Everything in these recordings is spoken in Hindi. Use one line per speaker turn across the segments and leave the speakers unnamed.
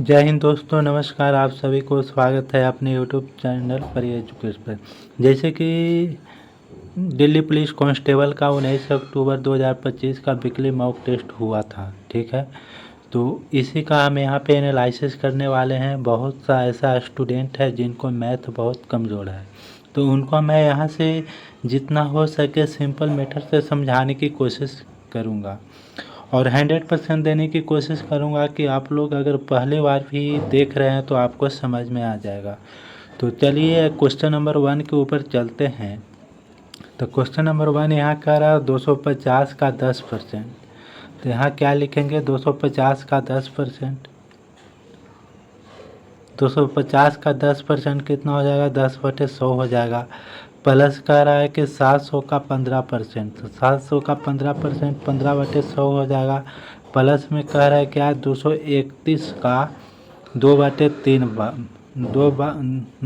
जय हिंद दोस्तों, नमस्कार। आप सभी को स्वागत है अपने यूट्यूब चैनल पर एजुकेशन पर। जैसे कि दिल्ली पुलिस कांस्टेबल का 19 अक्टूबर 2025 का वीकली मॉक टेस्ट हुआ था, ठीक है। तो इसी का हम यहाँ पे एनालिसिस करने वाले हैं। बहुत सा ऐसा स्टूडेंट है जिनको मैथ बहुत कमज़ोर है, तो उनको मैं यहाँ से जितना हो सके सिंपल मेथड से समझाने की कोशिश करूँगा और 100% देने की कोशिश करूँगा कि आप लोग अगर पहली बार भी देख रहे हैं तो आपको समझ में आ जाएगा। तो चलिए क्वेश्चन नंबर 1 के ऊपर चलते हैं। तो क्वेश्चन नंबर 1 यहाँ कह रहा है 250 का 10%। तो यहाँ क्या लिखेंगे? 250 का 10%। 250 का 10% कितना हो जाएगा? 10/100 हो जाएगा। प्लस कह रहा है कि 700 का 15%। तो 700 का 15% 15/100 हो जाएगा। प्लस में कह रहा है क्या? 231 का 2/3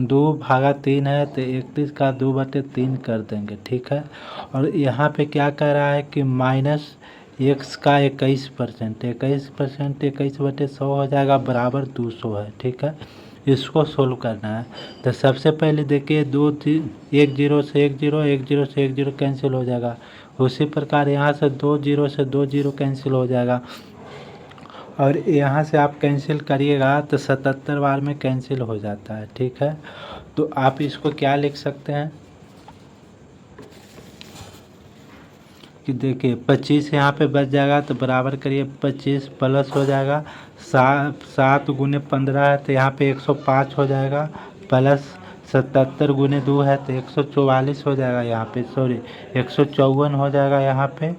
2/3 है, तो 31 का 2/3 कर देंगे, ठीक है। और यहाँ पे क्या कह रहा है कि माइनस एक्स का 21%। 21% 21/100 हो जाएगा, बराबर 200 है, ठीक है। इसको सोल्व करना है। तो सबसे पहले देखिए, एक जीरो से एक जीरो, एक जीरो से एक जीरो कैंसिल हो जाएगा। उसी प्रकार यहाँ से 2 जीरो से 2 जीरो कैंसिल हो जाएगा। और यहाँ से आप कैंसिल करिएगा तो 77 बार में कैंसिल हो जाता है, ठीक है। तो आप इसको क्या लिख सकते हैं कि देखिए 25 यहाँ पे बच जाएगा, तो बराबर करिए 25 प्लस हो जाएगा 7 गुने 15 है, तो यहाँ पे 105 हो जाएगा। प्लस 77 गुने 2 है तो 144 हो जाएगा, यहाँ पे सॉरी 154 हो जाएगा यहाँ पे।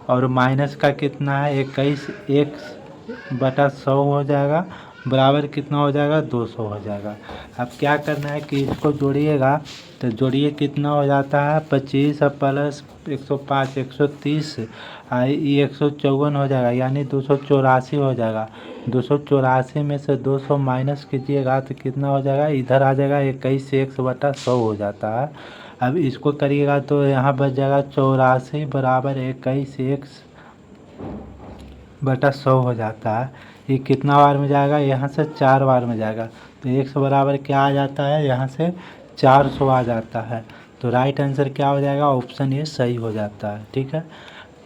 और माइनस का कितना है? 21 1/100 हो जाएगा, बराबर कितना हो जाएगा? 200 हो जाएगा। अब क्या करना है कि इसको जोड़िएगा। तो जोड़िए, कितना हो जाता है? 25 प्लस 105 130, ये 154 हो जाएगा, यानी 284 हो जाएगा। 284 में से 200 माइनस कीजिएगा तो कितना हो जाएगा? इधर आ जाएगा 21 100/100 हो जाता है। अब इसको करिएगा तो यहाँ बच जाएगा 84 बराबर 21 100 हो जाता है। ये कितना बार में जाएगा? यहाँ से 4 बार में जाएगा। तो 100 बराबर क्या आ जाता है? यहाँ से 400 आ जाता है। तो राइट आंसर क्या हो जाएगा? ऑप्शन ए सही हो जाता है, ठीक है।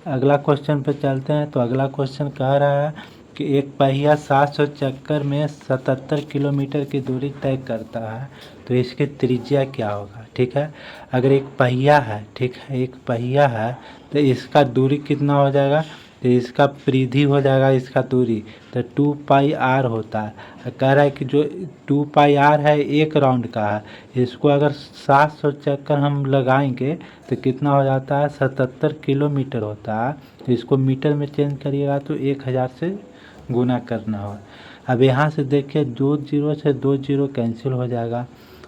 अगला क्वेश्चन पे चलते हैं। तो अगला क्वेश्चन कह रहा है कि एक पहिया 700 चक्कर में 77 किलोमीटर की दूरी तय करता है, तो इसकी त्रिज्या क्या होगा, ठीक है। अगर एक पहिया है, ठीक है, एक पहिया है, तो इसका दूरी कितना हो जाएगा? तो इसका परिधि हो जाएगा, इसका दूरी तो 2πr होता है। कह रहा है कि जो 2πr है एक राउंड का है, इसको अगर 700 चक्कर हम लगाएंगे तो कितना हो जाता है? 77 किलोमीटर होता है। तो इसको मीटर में चेंज करिएगा तो 1000 से गुना करना हो। अब यहाँ से देखिए 2 जीरो से 2 जीरो कैंसिल हो जाएगा।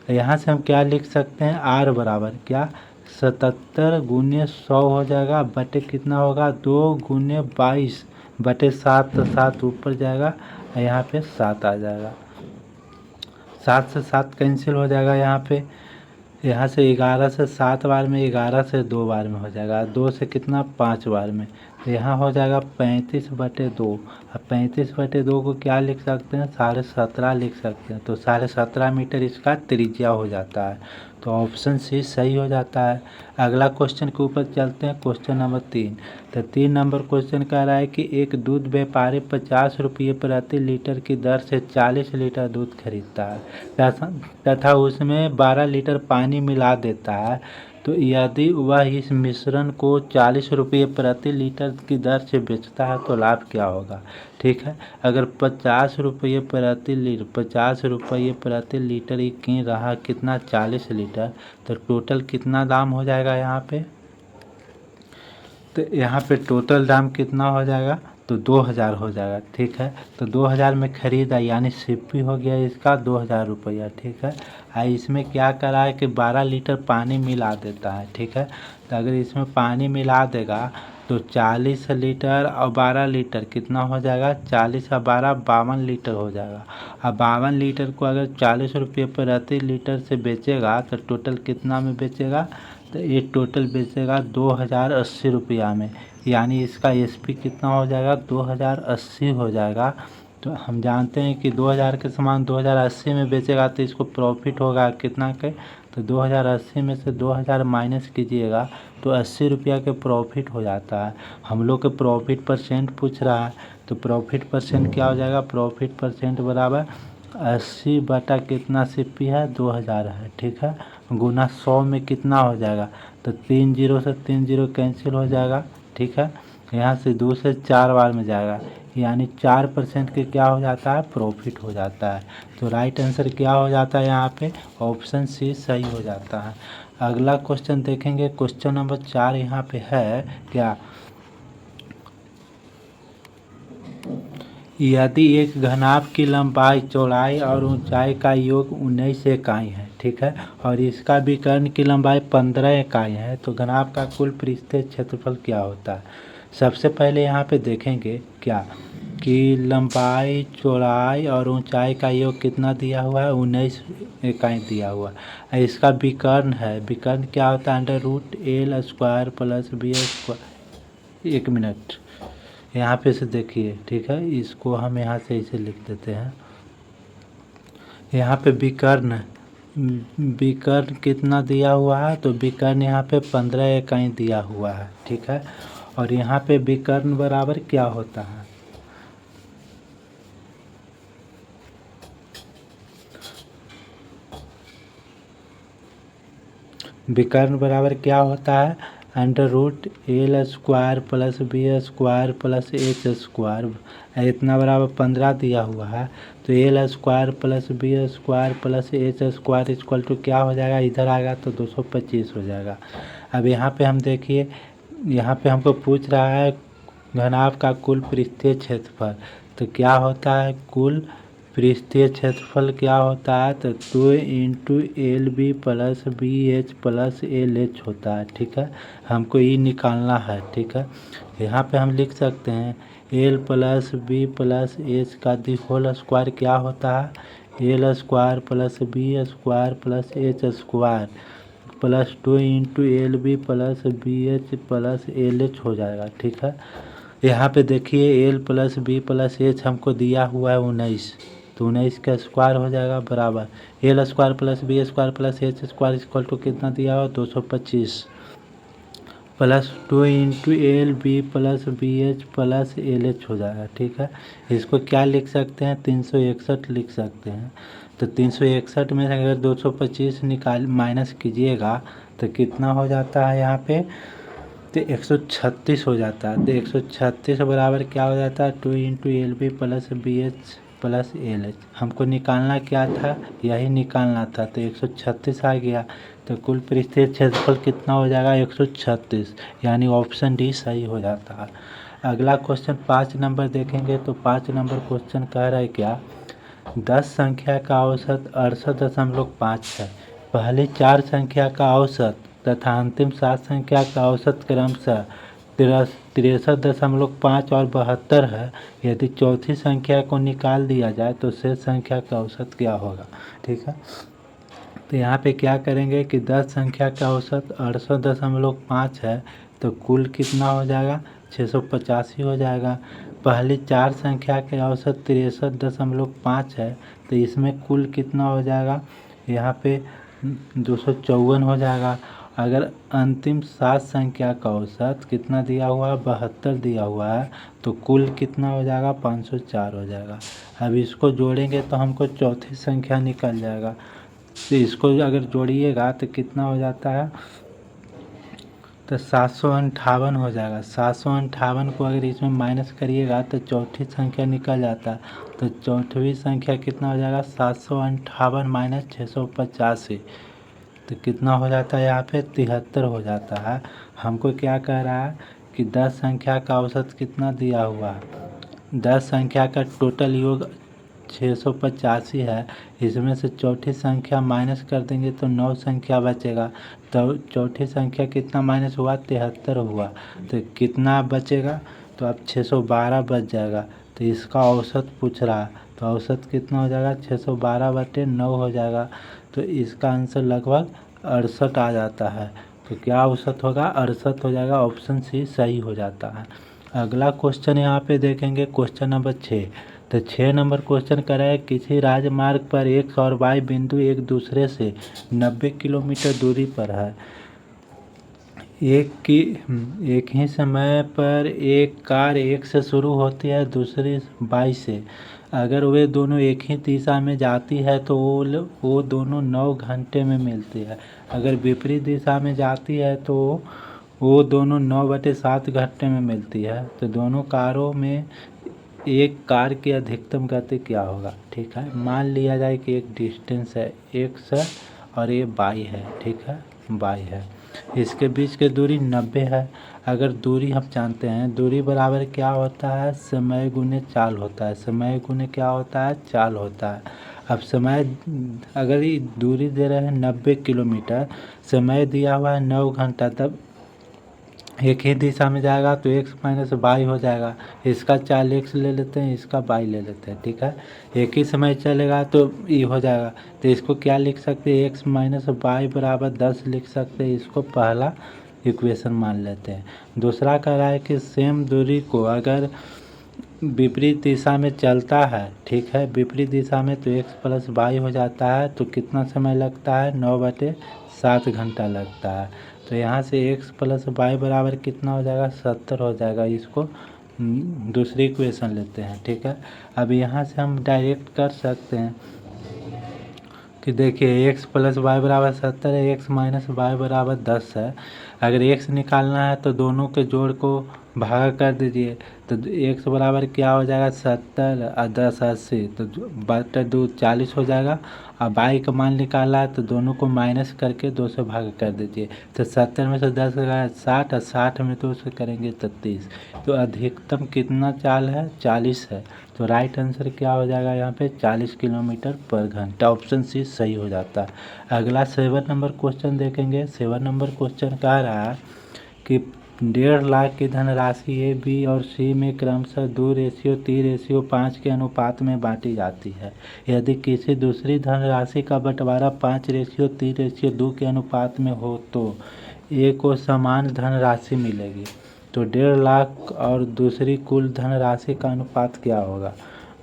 यहाँ से हम क्या लिख सकते हैं? आर बराबर क्या? 77 गुने 100 हो जाएगा, बटे कितना होगा? 2 गुने 22 बटे 7, तो 7 ऊपर जाएगा, यहाँ पे 7 आ जाएगा। 7 से 7 कैंसिल हो जाएगा यहाँ पे। यहाँ से 11 से 7 बार में, 11 से 2 बार में हो जाएगा, 2 से कितना? 5 बार में। तो यहाँ हो जाएगा 35/2। अब 35/2 को क्या लिख सकते हैं? 17.5 लिख सकते हैं। तो 17.5 मीटर इसका त्रिज्या हो जाता है। तो ऑप्शन सी सही हो जाता है। अगला क्वेश्चन के ऊपर चलते हैं, क्वेश्चन नंबर 3। तो 3 नंबर क्वेश्चन कह रहा है कि एक दूध व्यापारी 50 रुपये प्रति लीटर की दर से 40 लीटर दूध खरीदता है तथा उसमें 12 लीटर पानी मिला देता है। तो यदि वह इस मिश्रण को 40 रुपये प्रति लीटर की दर से बेचता है तो लाभ क्या होगा, ठीक है। अगर 50 रुपये प्रति लीटर, 50 रुपये प्रति लीटर ही की रहा कितना? 40 लीटर, तो टोटल कितना दाम हो जाएगा यहाँ पे? तो यहाँ पे टोटल दाम कितना हो जाएगा? तो 2000 हो जाएगा, ठीक है। तो 2000 में खरीदा, यानी सिप्पी हो गया इसका 2000 रुपया, ठीक है। इसमें क्या करा है कि 12 लीटर पानी मिला देता है, ठीक है। तो अगर इसमें पानी मिला देगा तो 40 लीटर और 12 लीटर कितना हो जाएगा? 40 और 12 52 लीटर हो जाएगा। अब 52 लीटर को अगर 40 रुपये प्रति लीटर से बेचेगा तो टोटल कितना में बेचेगा? तो ये टोटल बेचेगा 2080 रुपया में, यानी इसका एसपी कितना हो जाएगा? 2080 हो जाएगा। तो हम जानते हैं कि 2000 के सामान 2080 में बेचेगा तो इसको प्रॉफिट होगा कितना के, तो 2080 में से 2000 माइनस कीजिएगा तो 80 रुपया के प्रॉफिट हो जाता है। हम लोग के प्रॉफिट परसेंट पूछ रहा है, तो प्रॉफिट परसेंट क्या हो जाएगा, प्रॉफिट परसेंट बराबर 80 बटा कितना सीपी है 2000 है, ठीक है, गुना 100 में कितना हो जाएगा, तो 3 जीरो से 3 जीरो कैंसिल हो जाएगा, ठीक है, यहाँ से 2 से 4 बार में जाएगा, यानी 4% के क्या हो जाता है, प्रॉफिट हो जाता है। तो राइट आंसर क्या हो जाता है यहाँ पे, ऑप्शन सी सही हो जाता है। अगला क्वेश्चन देखेंगे, क्वेश्चन नंबर 4 यहाँ पे है क्या, यदि एक घनाभ की लंबाई, चौड़ाई और ऊंचाई का योग 19 इकाई है, ठीक है, और इसका विकर्ण की लंबाई 15 इकाई है, तो घनाभ का कुल पृष्ठीय क्षेत्रफल क्या होता है। सबसे पहले यहाँ पे देखेंगे क्या कि लंबाई, चौड़ाई और ऊंचाई का योग कितना दिया हुआ है, 19 इकाई दिया हुआ है। इसका विकर्ण है, विकर्ण क्या होता है, under root L² plus B²। एक मिनट यहाँ पे से देखिए, ठीक है, इसको हम यहाँ से इसे लिख देते हैं। यहाँ पे विकर्ण, विकर्ण कितना दिया हुआ है, तो विकर्ण यहाँ पे 15 इकाई दिया हुआ है, ठीक है, और यहाँ पे विकर्ण बराबर क्या होता है, विकर्ण बराबर क्या होता है, under root L² plus B² plus H², इतना बराबर 15 दिया हुआ है, तो L² plus B² plus H² equal to क्या हो जाएगा, इधर आएगा तो 225 हो जाएगा। अब यहाँ पे हम देखिए, यहाँ पे हमको पूछ रहा है घनाभ का कुल पृष्ठीय क्षेत्रफल, तो क्या होता है, कुल पृष्ठीय क्षेत्रफल क्या होता है, तो 2 into LB plus BH plus LH होता है, ठीक है, हमको ये निकालना है, ठीक है। यहाँ पे हम लिख सकते हैं L plus B plus H का दी होल स्क्वायर क्या होता है, L² plus B² plus H² plus 2 into LB plus BH plus LH हो जाएगा, ठीक है। यहाँ पे देखिए L plus B plus H हमको दिया हुआ है 19, तो 19 का स्क्वायर हो जाएगा बराबर L² plus B² plus H² equal to कितना दिया हुआ 225 plus 2 into LB plus BH plus LH हो जाएगा, ठीक है। इसको क्या लिख सकते हैं, 361 लिख सकते हैं। तो 361 में से अगर 225 निकाल माइनस कीजिएगा तो कितना हो जाता है यहाँ पे, तो 136 हो जाता है। तो 136 बराबर क्या हो जाता है, 2 into LB plus BH plus LH। हमको निकालना क्या था, यही निकालना था, तो 136 आ गया। तो कुल पृष्ठीय क्षेत्रफल कितना हो जाएगा, 136, यानी ऑप्शन डी सही हो जाता है। अगला क्वेश्चन 5 नंबर देखेंगे, तो 5 नंबर क्वेश्चन कह रहा है क्या, 10 संख्या का औसत 68.5 है, पहली 4 संख्या का औसत तथा अंतिम 7 संख्या का औसत क्रमशः 63.5 और 72 है। यदि चौथी संख्या को निकाल दिया जाए तो शेष संख्या का औसत क्या होगा, ठीक है। तो यहाँ पे क्या करेंगे कि 10 संख्या का औसत 68.5 है, तो कुल कितना हो जाएगा, 685 हो जाएगा। पहली 4 संख्या के औसत 63.5 है, तो इसमें कुल कितना हो जाएगा, यहाँ पे 254 हो जाएगा। अगर अंतिम 7 संख्या का औसत कितना दिया हुआ है, 72 दिया हुआ है, तो कुल कितना हो जाएगा, 504 हो जाएगा। अब इसको जोड़ेंगे तो हमको चौथी संख्या निकल जाएगा, तो इसको अगर जोड़िएगा तो कितना हो जाता है, तो 758 हो जाएगा। 758 को अगर इसमें माइनस करिएगा तो चौथी संख्या निकल जाता है, तो चौथी संख्या कितना हो जाएगा, 758 माइनस 685, तो कितना हो जाता है यहाँ पे 73 हो जाता है। हमको क्या कह रहा है कि 10 संख्या का औसत कितना दिया हुआ है, 10 संख्या का टोटल योग 685 है, इसमें से चौथी संख्या माइनस कर देंगे तो 9 संख्या बचेगा, तो चौथी संख्या कितना माइनस हुआ, 73 हुआ, तो कितना बचेगा, तो अब 612 बच जाएगा। तो इसका औसत पूछ रहा है, तो औसत कितना हो जाएगा, 612/9 हो जाएगा। तो इसका आंसर लगभग 68 आ जाता है। तो क्या औसत होगा, 68 हो जाएगा, ऑप्शन सी सही हो जाता है। अगला क्वेश्चन यहाँ पे देखेंगे, क्वेश्चन नंबर 6। तो 6 नंबर क्वेश्चन कर रहा है किसी राजमार्ग पर एक्स और वाई बिंदु एक दूसरे से 90 किलोमीटर दूरी पर है। एक ही समय पर एक कार एक से शुरू होती है, दूसरी वाई से। अगर वे दोनों एक ही दिशा में जाती है तो वो दोनों 9 घंटे में मिलती है। अगर विपरीत दिशा में जाती है तो वो दोनों 9/7 घंटे में मिलती है। तो दोनों कारों में एक कार की अधिकतम गति क्या होगा। ठीक है, मान लिया जाए कि एक डिस्टेंस है एक्स है और ये वाई है। ठीक है, वाई है, इसके बीच की दूरी 90 है। अगर दूरी हम जानते हैं, दूरी बराबर क्या होता है, समय गुने चाल होता है। समय गुने क्या होता है, चाल होता है। अब समय, अगर ये दूरी दे रहे हैं 90 किलोमीटर, समय दिया हुआ है 9 घंटा, तब एक ही दिशा में जाएगा तो एक्स माइनस वाई हो जाएगा। इसका चाल एक्स ले लेते हैं, इसका वाई ले लेते हैं। ठीक है, एक ही समय चलेगा तो ये हो जाएगा। तो इसको क्या लिख सकते हैं, एक्स माइनस वाई बराबर 10 लिख सकते हैं। इसको पहला इक्वेशन मान लेते हैं। दूसरा कह रहा है कि सेम दूरी को अगर विपरीत दिशा में चलता है, ठीक है, विपरीत दिशा में, तो एक्स प्लस वाई हो जाता है। तो कितना समय लगता है, 9/7 घंटा लगता है। तो यहाँ से एक्स प्लस वाई बराबर कितना हो जाएगा, 70 हो जाएगा। इसको दूसरी इक्वेशन लेते हैं। ठीक है, अब यहाँ से हम डायरेक्ट कर सकते हैं कि देखिए एक्स प्लस वाई बराबर 70 है, एक्स माइनस वाई बराबर 10 है। अगर एक्स निकालना है तो दोनों के जोड़ को भागा कर दीजिए। तो एक्स बराबर क्या हो जाएगा, 70 और 10 80, तो 2 40 हो जाएगा। और वाई का मान निकाला है तो दोनों को माइनस करके 2 से भाग कर दीजिए। तो 70 में से 10 गया 60 और 60 में 2 से करेंगे तो 30। तो अधिकतम कितना चाल है, 40 है। तो राइट आंसर क्या हो जाएगा यहाँ पे, 40 किलोमीटर पर घंटा। ऑप्शन सी सही हो जाता है। अगला 7 नंबर क्वेश्चन देखेंगे। 7 नंबर क्वेश्चन कह रहा है कि 1.5 लाख की धनराशि ए, बी और सी में क्रमशः 2:3:5 के अनुपात में बांटी जाती है। यदि किसी दूसरी धनराशि का बंटवारा 5:3:2 के अनुपात में हो तो ए को समान धनराशि मिलेगी। तो 1.5 लाख और दूसरी कुल धनराशि का अनुपात क्या होगा।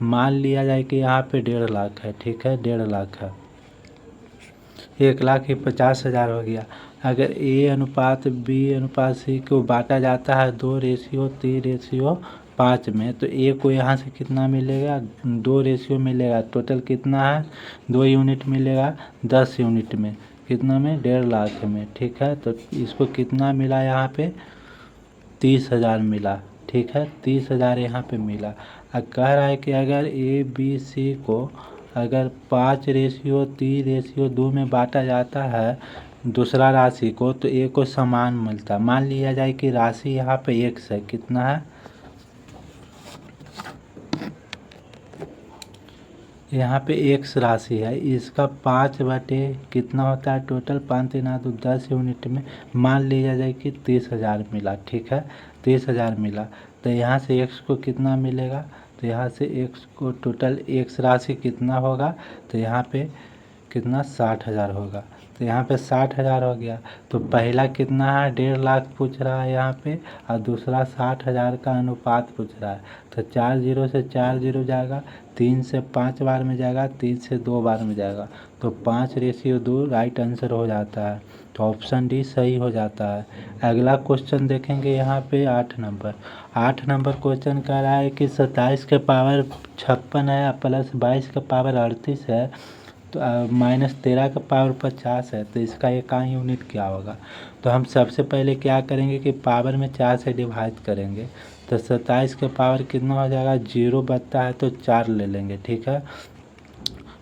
मान लिया जाए कि यहाँ पे 1.5 लाख है। ठीक है, 1.5 लाख है, 1,50,000 हो गया। अगर ए अनुपात बी अनुपात सी को बांटा जाता है 2:3:5 में, तो ए को यहाँ से कितना मिलेगा, 2 रेशियो मिलेगा। टोटल कितना है, 2 यूनिट मिलेगा 10 यूनिट में, कितना में, 1.5 लाख में। ठीक है, तो इसको कितना मिला यहाँ पे, 30,000 मिला। ठीक है, 30,000 यहाँ पे मिला। अब कह रहा है कि अगर ए बी सी को अगर 5:3:2 में बांटा जाता है दूसरा राशि को, तो ए को समान मिलता है। मान लिया जाए कि राशि यहाँ पे एक्स है, कितना है, यहाँ पे एक्स राशि है, इसका 5 बटे कितना होता है, टोटल 5×3=10 यूनिट में मान लिया जाए कि 30,000 मिला। ठीक है, 30,000 मिला। तो यहाँ से एक्स को कितना मिलेगा, तो यहाँ से एक्स को टोटल एक्स राशि कितना होगा, तो यहाँ पे कितना, 60,000 होगा। तो यहाँ पे 60,000 हो गया। तो पहला कितना है, 1.5 लाख पूछ रहा है यहाँ पे, और दूसरा 60,000 का अनुपात पूछ रहा है। तो 4 0 से 4 0 जाएगा, 3 से 5 बार में जाएगा, 3 से 2 बार में जाएगा। तो 5:2 राइट आंसर हो जाता है। तो ऑप्शन डी सही हो जाता है। अगला क्वेश्चन देखेंगे यहाँ पे 8 नंबर। 8 नंबर क्वेश्चन कह रहा है कि 27 के पावर 56 है प्लस 22 के पावर 38 है, तो -13 का पावर 50 है, तो इसका इकाई यूनिट क्या होगा। तो हम सबसे पहले क्या करेंगे कि पावर में 4 से डिवाइड करेंगे। तो 27 के पावर कितना हो जाएगा, 0 बचता है तो 4 ले लेंगे। ठीक है,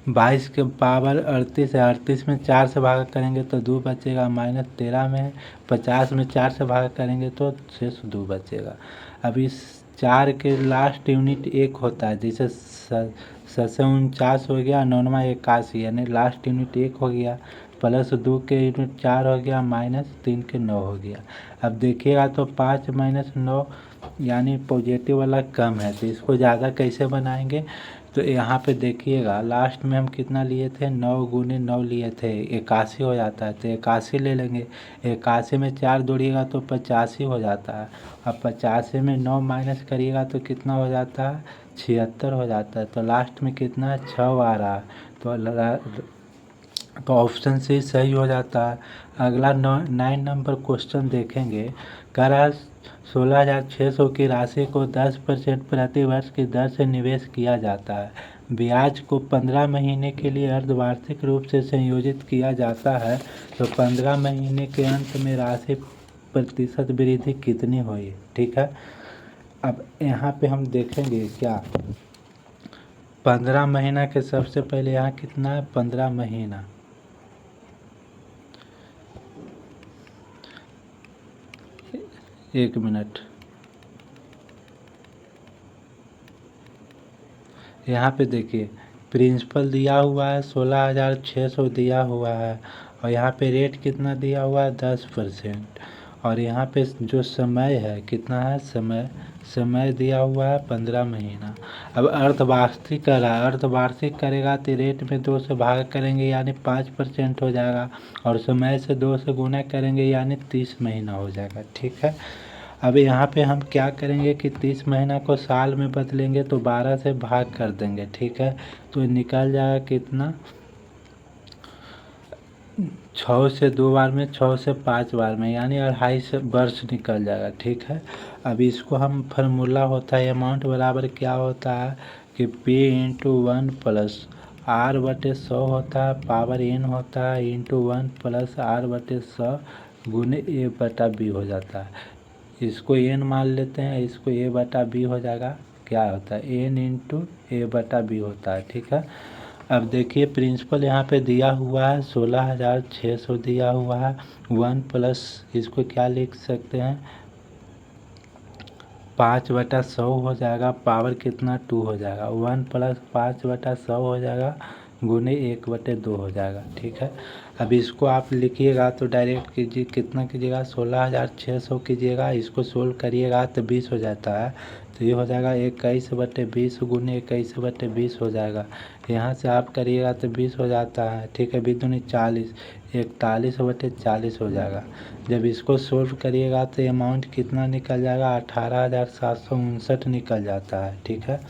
22 के पावर 38 है, 38 में 4 से भाग करेंगे तो 2 बचेगा, -13 में 50 में 4 से भाग करेंगे तो शेष 2 बचेगा। अब इस 4 के लास्ट यूनिट 1 होता है, जैसे 749 हो गया, 9वां 81, यानी लास्ट यूनिट 1 हो गया, प्लस 2 के यूनिट 4 हो गया, -3 के 9 हो गया। अब देखिएगा तो 5 - 9 यानी पॉजिटिव वाला कम है, तो इसको ज़्यादा कैसे बनाएंगे। तो यहाँ पे देखिएगा लास्ट में हम कितना लिए थे, 9 × 9 लिए थे, 81 हो जाता है। तो 81 ले लेंगे, 81 में 4 जोड़िएगा तो 85 हो जाता है। अब 85 में 9 माइनस करिएगा तो कितना हो जाता है, 76 हो जाता है। तो लास्ट में कितना 6 आ रहा है, तो ऑप्शन सी सही हो जाता है। अगला 9 नंबर क्वेश्चन देखेंगे। कह रहा है 16,600 की राशि को 10% प्रति वर्ष की दर से निवेश किया जाता है। ब्याज को 15 महीने के लिए अर्धवार्षिक रूप से संयोजित किया जाता है। तो 15 महीने के अंत में राशि प्रतिशत वृद्धि कितनी हुई? ठीक है, अब यहाँ पे हम देखेंगे क्या 15 महीना के सबसे पहले यहाँ कितना है 15 महीना, एक मिनट, यहाँ पे देखिए प्रिंसिपल दिया हुआ है 16,600 दिया हुआ है, और यहाँ पे रेट कितना दिया हुआ है 10%, और यहाँ पे जो समय है कितना है समय दिया हुआ है 15 महीना। अब अर्धवार्षिक कर रहा है, अर्धवार्षिक करेगा तो रेट में 2 से भाग करेंगे यानी 5% हो जाएगा, और समय से 2 से गुना करेंगे यानी 30 महीना हो जाएगा। ठीक है, अब यहाँ पे हम क्या करेंगे कि 30 महीना को साल में बदलेंगे तो 12 से भाग कर देंगे। ठीक है, तो निकल जाएगा कितना 6 से 2 बार में, 6 से 5 बार में, यानी 2.5 वर्ष निकल जाएगा। ठीक है, अब इसको हम फार्मूला होता है अमाउंट बराबर क्या होता है कि P इंटू 1 प्लस R/100 होता है, पावर n होता है इंटू 1 प्लस R/100 गुने A/B हो जाता है। इसको n मान लेते हैं, इसको A/B हो जाएगा, क्या होता है n इंटू A/B होता है। ठीक है, अब देखिए प्रिंसिपल यहाँ पे दिया हुआ है 16,600 दिया हुआ है, 1 प्लस इसको क्या लिख सकते हैं 5/100 हो जाएगा, पावर कितना 2 हो जाएगा, 1 प्लस 5/100 हो जाएगा गुने 1/2 हो जाएगा। ठीक है, अब इसको आप लिखिएगा तो डायरेक्ट कीजिए, कितना कीजिएगा 16,600 कीजिएगा, इसको सोल्व करिएगा तो 20 हो जाता है, तो ये हो जाएगा 21/20 गुने 21/20 हो जाएगा। यहाँ से आप करिएगा तो 20 हो जाता है। ठीक है, 20 दूनी 40, 41/40 हो जाएगा। जब इसको सोल्व करिएगा तो अमाउंट कितना निकल जाएगा 18,759 निकल जाता है। ठीक है,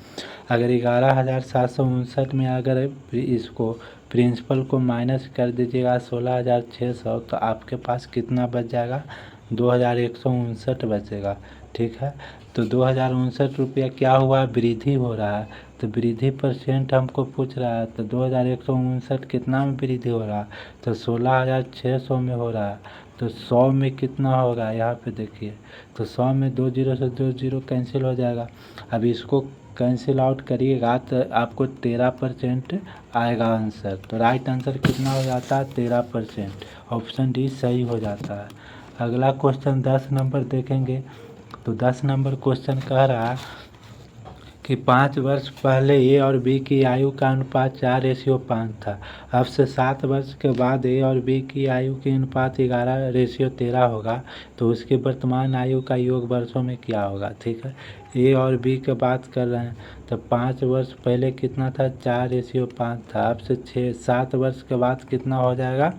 अगर 11,759 में अगर इसको प्रिंसिपल को माइनस कर दीजिएगा 16,600 तो आपके पास कितना बच जाएगा 2,159 बचेगा। ठीक है, तो 2,059 रुपया क्या हुआ वृद्धि हो रहा है, तो वृद्धि परसेंट हमको पूछ रहा है, तो 2,159 कितना में वृद्धि हो रहा है, तो 16,600 में हो रहा है, तो 100 में कितना होगा यहाँ पे देखिए, तो 100 में 2 जीरो से 2 जीरो कैंसिल हो जाएगा। अब इसको कैंसिल आउट करिएगा तो आपको 13% आएगा आंसर, तो राइट आंसर कितना हो जाता है 13%, ऑप्शन डी सही हो जाता है। अगला क्वेश्चन 10 नंबर देखेंगे, तो 10 नंबर क्वेश्चन कह रहा है कि 5 वर्ष पहले ए और बी की आयु का अनुपात 4:5 था। अब से 7 वर्ष के बाद ए और बी की आयु की अनुपात 11:13 होगा, तो उसकी वर्तमान आयु का योग वर्षों में क्या होगा। ठीक है, ए और बी की बात कर रहे हैं, तो 5 वर्ष पहले कितना था 4:5 था, अब से 7 वर्ष के बाद कितना हो जाएगा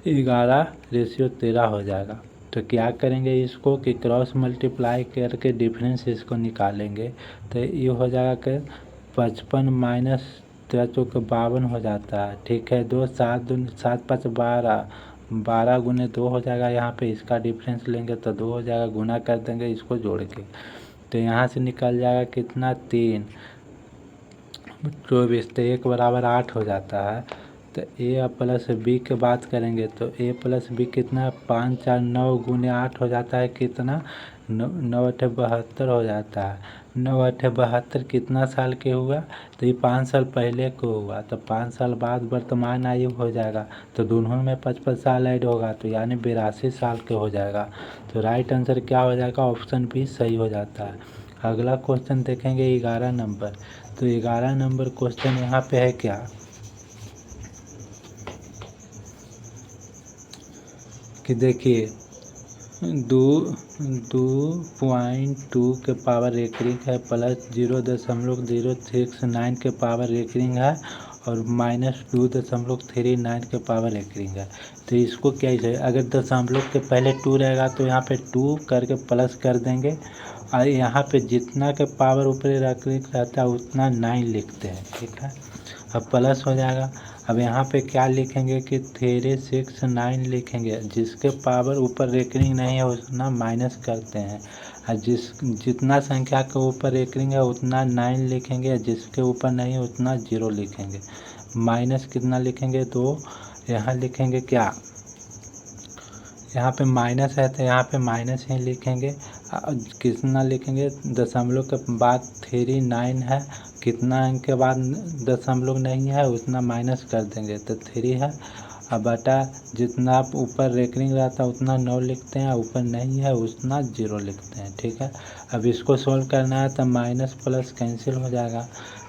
11:13 हो जाएगा। तो क्या करेंगे इसको कि क्रॉस मल्टीप्लाई करके डिफरेंस इसको निकालेंगे, तो ये हो जाएगा कि 55 माइनस 53 हो जाता है। ठीक है, 7 5 12, 12 गुने 2 हो जाएगा, यहाँ पे इसका डिफरेंस लेंगे तो 2 हो जाएगा, गुना कर देंगे इसको जोड़ के, तो यहाँ से निकल जाएगा कितना 3 24, तो 1 बराबर 8 हो जाता है। तो ए प्लस बी की बात करेंगे तो ए प्लस बी कितना 5 4 9 गुने 8 हो जाता है, कितना 9 8 72 हो जाता है। 9 8 72 कितना साल के हुआ, तो ये 5 साल पहले को हुआ, तो 5 साल बाद वर्तमान आयु हो जाएगा, तो दोनों में 55 साल ऐड होगा, तो यानी 82 साल के हो जाएगा। तो राइट आंसर क्या हो जाएगा ऑप्शन बी सही हो जाता है। अगला क्वेश्चन देखेंगे 11 नंबर, तो 11 नंबर क्वेश्चन यहाँ पे है क्या कि देखिए 2.2 के पावर रेकरिंग है प्लस 0.069 के पावर रेकरिंग है और माइनस 2.39 के पावर रेकरिंग है। तो इसको क्या है, अगर दशमलव के पहले 2 रहेगा तो यहाँ पे 2 करके प्लस कर देंगे और यहाँ पे जितना के पावर ऊपरी रैखिक रहता है उतना 9 लिखते हैं, ठीक है। अब प्लस हो जाएगा। अब यहाँ पे क्या लिखेंगे कि 3 6 9 लिखेंगे, जिसके पावर ऊपर रेकरिंग नहीं है उतना माइनस करते हैं, और जितना संख्या के ऊपर रेकरिंग है उतना 9 लिखेंगे, जिसके ऊपर नहीं है उतना 0 लिखेंगे। माइनस कितना लिखेंगे, 2। यहाँ लिखेंगे क्या, यहाँ पे माइनस है तो यहाँ पे माइनस ही लिखेंगे। कितना लिखेंगे, दशमलव के बाद 3 9 है, कितना अंक के बाद दशमलव नहीं है उतना माइनस कर देंगे तो 3 है। अब बटा जितना ऊपर रेकरिंग रहता है उतना 9 लिखते हैं, ऊपर नहीं है उतना 0 लिखते हैं, ठीक है। अब इसको सोल्व करना है तो माइनस प्लस कैंसिल हो जाएगा।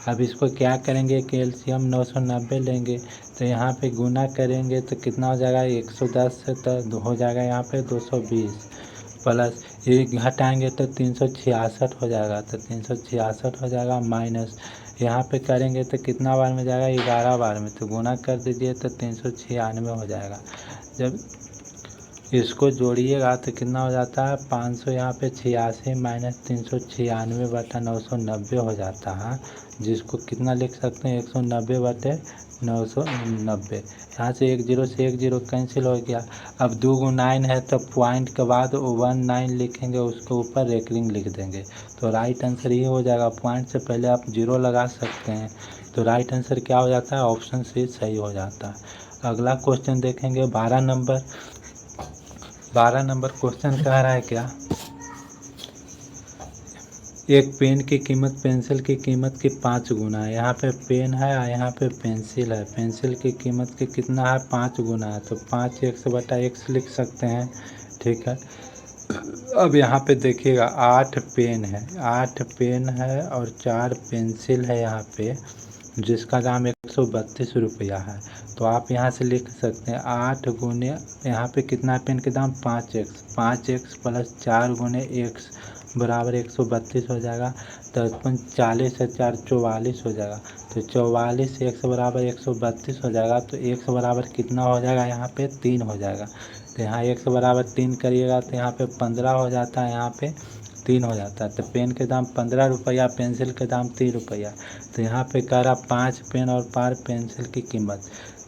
अब इसको क्या करेंगे कि एलसीएम 990 लेंगे, तो यहाँ पे गुना करेंगे तो कितना हो जाएगा, 110 से तो हो जाएगा यहाँ पे 220, प्लस एक घटाएंगे तो 366 हो जाएगा, तो 366 हो जाएगा, माइनस यहाँ पे करेंगे तो कितना बार में जाएगा, 11 बार में, तो गुना कर दीजिए तो 396 हो जाएगा। जब इसको जोड़िएगा तो कितना हो जाता है, 500 यहाँ पे 86 माइनस 396 बटा 990 हो जाता है, जिसको कितना लिख सकते हैं, 190 बटे 990। यहाँ से 1 0 कैंसिल हो गया। अब 2 × 9 है तो पॉइंट के बाद 19 लिखेंगे, उसके ऊपर रेकरिंग लिख देंगे, तो राइट आंसर ये हो जाएगा। पॉइंट से पहले आप 0 लगा सकते हैं, तो राइट आंसर क्या हो जाता है, ऑप्शन सी सही हो जाता है। अगला क्वेश्चन देखेंगे 12 नंबर। 12 नंबर क्वेश्चन कह रहा है क्या, एक पेन की कीमत पेंसिल की कीमत की 5 गुना है। यहाँ पे पेन है और यहाँ पे पेंसिल है, पेंसिल की कीमत की कितना है, 5 गुना है, तो 5x बटा x लिख सकते हैं, ठीक है। अब यहाँ पे देखिएगा 8 पेन है, 8 पेन है और 4 पेंसिल है यहाँ पे, जिसका दाम 132 रुपया है। तो आप यहाँ से लिख सकते हैं 8 गुने यहाँ पे कितना है, पेन के दाम 5x प्लस 4 गुने x बराबर 132 हो जाएगा। तो 40 से 4 44 हो जाएगा, तो 44 x बराबर 132 हो जाएगा। तो x बराबर कितना हो जाएगा, यहाँ पे 3 हो जाएगा। तो यहाँ x बराबर 3 करिएगा तो यहाँ पे 15 हो जाता है, यहाँ पे 3 हो जाता है। तो पेन के दाम 15 रुपया, पेंसिल के दाम 3 रुपया। तो यहाँ पे कह रहा 5 पेन और 5 पेंसिल की कीमत,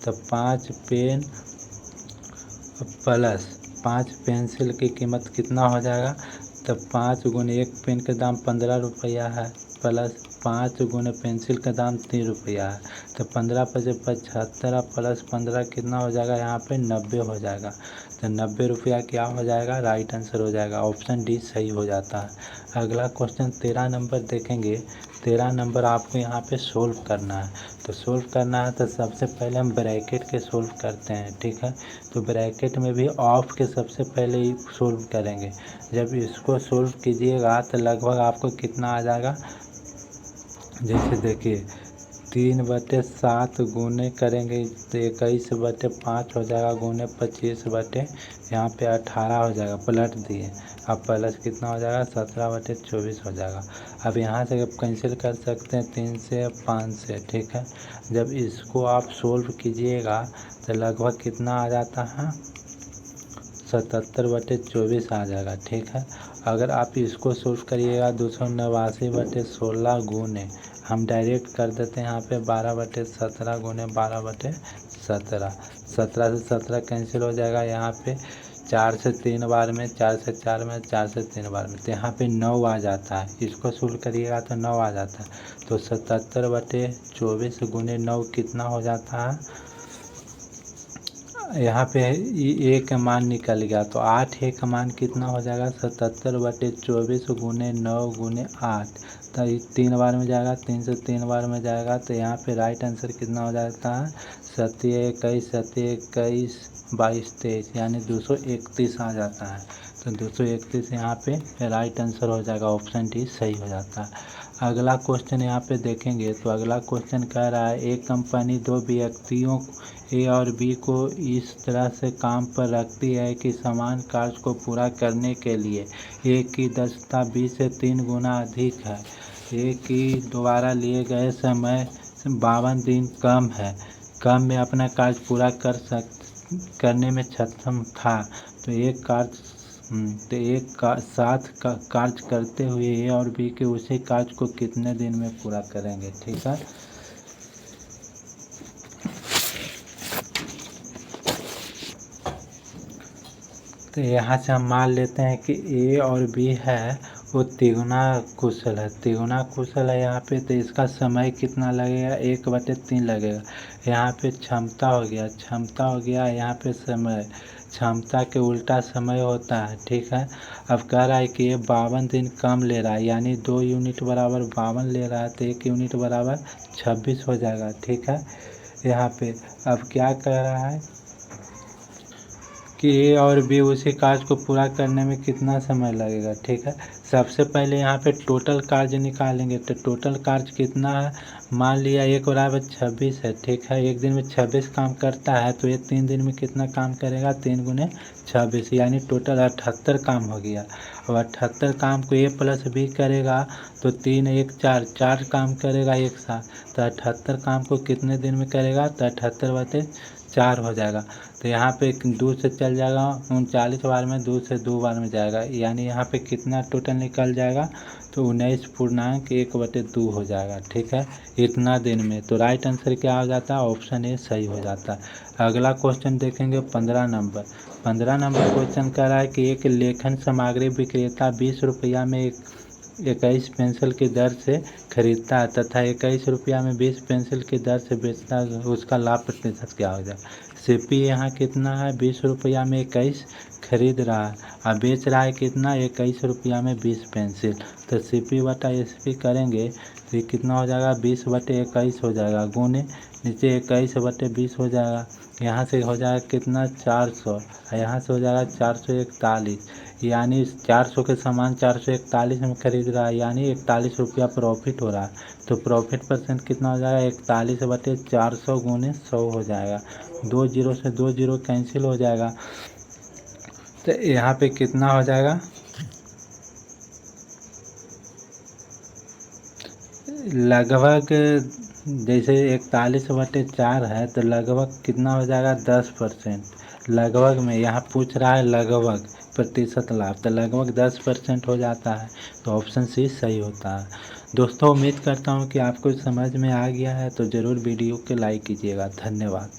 तो 5 पेन प्लस 5 पेंसिल की कीमत कितना हो जाएगा, तो 5 गुने 1 पेन के दाम 15 रुपया है, प्लस 5 गुने पेंसिल का दाम 3 रुपया है। तो 15 पचे 75 प्लस 15 कितना हो जाएगा, यहाँ पे 90 हो जाएगा। तो 90 रुपया क्या हो जाएगा, राइट आंसर हो जाएगा, ऑप्शन डी सही हो जाता है। अगला क्वेश्चन 13 नंबर देखेंगे। 13 नंबर आपको यहाँ पे सोल्व करना है। तो सोल्व करना है तो सबसे पहले हम ब्रैकेट के सोल्व करते हैं, ठीक है। तो ब्रैकेट में भी ऑफ के सबसे पहले ही सोल्व करेंगे। जब इसको सोल्व कीजिएगा तो लगभग आपको कितना आ जाएगा, जैसे देखिए 3/7 गुने करेंगे तो 21/5 हो जाएगा, गुने 25 यहाँ पे 18 हो जाएगा, पलट दिए। अब प्लस कितना हो जाएगा, 17/24 हो जाएगा। अब यहाँ से कैंसिल कर सकते हैं 3 से 5 से, ठीक है। जब इसको आप सोल्व कीजिएगा तो लगभग कितना आ जाता है, 77/24 आ जाएगा, ठीक है। अगर आप इसको सोल्व करिएगा 289/16 गुने, हम डायरेक्ट कर देते हैं यहाँ पे 12/17 गुने 12/17, 17 से 17 कैंसिल हो जाएगा। यहाँ पे 4 से 3 बार में, 4 से 4 में, 4 से 3 बार में, तो यहाँ पे 9 आ जाता है। इसको सोल्व करिएगा तो 9 आ जाता है। तो 77/24 गुने 9 कितना हो जाता है, यहाँ पे ए का मान निकल गया, तो 8 का मान कितना हो जाएगा, 77/24 गुने 9 गुने 8। तो 3 बार में जाएगा, 3 से 3 बार में जाएगा, तो यहाँ पे राइट आंसर कितना हो जाता है, 7 21 22 23, यानी 231 आ जाता है। तो 231 यहाँ पे राइट आंसर हो जाएगा, ऑप्शन डी सही हो जाता है। अगला क्वेश्चन यहाँ पे देखेंगे तो अगला क्वेश्चन कह रहा है, एक कंपनी 2 व्यक्तियों ए और बी को इस तरह से काम पर रखती है कि समान कार्य को पूरा करने के लिए ए की दक्षता बी से 3 गुना अधिक है। ए की द्वारा लिए गए समय 52 दिन कम में अपना कार्य पूरा करने में सक्षम था। तो एक कार्य तो एक का साथ का कार्य करते हुए ए और बी के उसी कार्य को कितने दिन में पूरा करेंगे। ठीक है, तो यहाँ से हम मान लेते हैं कि ए और बी है वो तिगुना कुशल है, तिगुना कुशल है यहाँ पे। तो इसका समय कितना लगेगा, 1/3 लगेगा। यहाँ पे क्षमता हो गया, क्षमता हो गया, यहाँ पे समय, क्षमता के उल्टा समय होता है। ठीक है, अब कह रहा है कि ये 52 दिन कम ले रहा है, यानी 2 यूनिट बराबर 52 ले रहा है, तो 1 यूनिट बराबर 26 हो जाएगा। ठीक है, यहाँ पे अब क्या कह रहा है कि ए और बी उसी कार्य को पूरा करने में कितना समय लगेगा। ठीक है, सबसे पहले यहाँ पे टोटल कार्य निकालेंगे। तो टोटल कार्य कितना है, मान लिया 1/26 है। ठीक है, एक दिन में 26 काम करता है, तो ये 3 दिन में कितना काम करेगा, 3 गुने 26, यानी टोटल 78 काम हो गया। अब 78 काम को ए प्लस बी करेगा तो 3 1 4, 4 काम करेगा एक साथ। तो 78 काम को कितने दिन में करेगा, तो 78/4 हो जाएगा। तो यहाँ पे 2 से चल जाएगा, 39 बार में 2 से 2 बार में जाएगा, यानी यहाँ पे कितना टोटल निकल जाएगा, तो 19.1/2 हो जाएगा। ठीक है, इतना दिन में। तो राइट आंसर क्या हो जाता है, ऑप्शन ए सही हो जाता है। अगला क्वेश्चन देखेंगे 15 नंबर। 15 नंबर क्वेश्चन कह रहा है कि एक लेखन सामग्री विक्रेता 20 रुपया में 21 पेंसिल की दर से खरीदता है तथा 21 रुपया में 20 पेंसिल की दर से बेचता है, उसका लाभ प्रतिशत क्या हो जाएगा। सीपी यहाँ कितना है, 20 रुपया में 21 खरीद रहा है और बेच रहा है कितना, 21 रुपया में 20 पेंसिल। तो सीपी बटा एसपी करेंगे तो ये कितना हो जाएगा, 20/21 हो जाएगा, गुने नीचे 21/20 हो जाएगा। यहाँ से हो जाएगा कितना, 400, और यहाँ से हो जाएगा 441, यानी 400 के समान 441 में खरीद रहा है, यानी 41 रुपया प्रॉफिट हो रहा है। तो प्रॉफिट परसेंट कितना हो जाएगा, 41/400 गुने 100 हो जाएगा। 2 जीरो से 2 जीरो कैंसिल हो जाएगा, तो यहाँ पे कितना हो जाएगा, लगभग जैसे 41/4 है तो लगभग कितना हो जाएगा, 10%। लगभग में यहाँ पूछ रहा है लगभग प्रतिशत लाभ, तो लगभग 10% हो जाता है। तो ऑप्शन सी सही होता है। दोस्तों उम्मीद करता हूँ कि आपको समझ में आ गया है, तो ज़रूर वीडियो को लाइक कीजिएगा। धन्यवाद।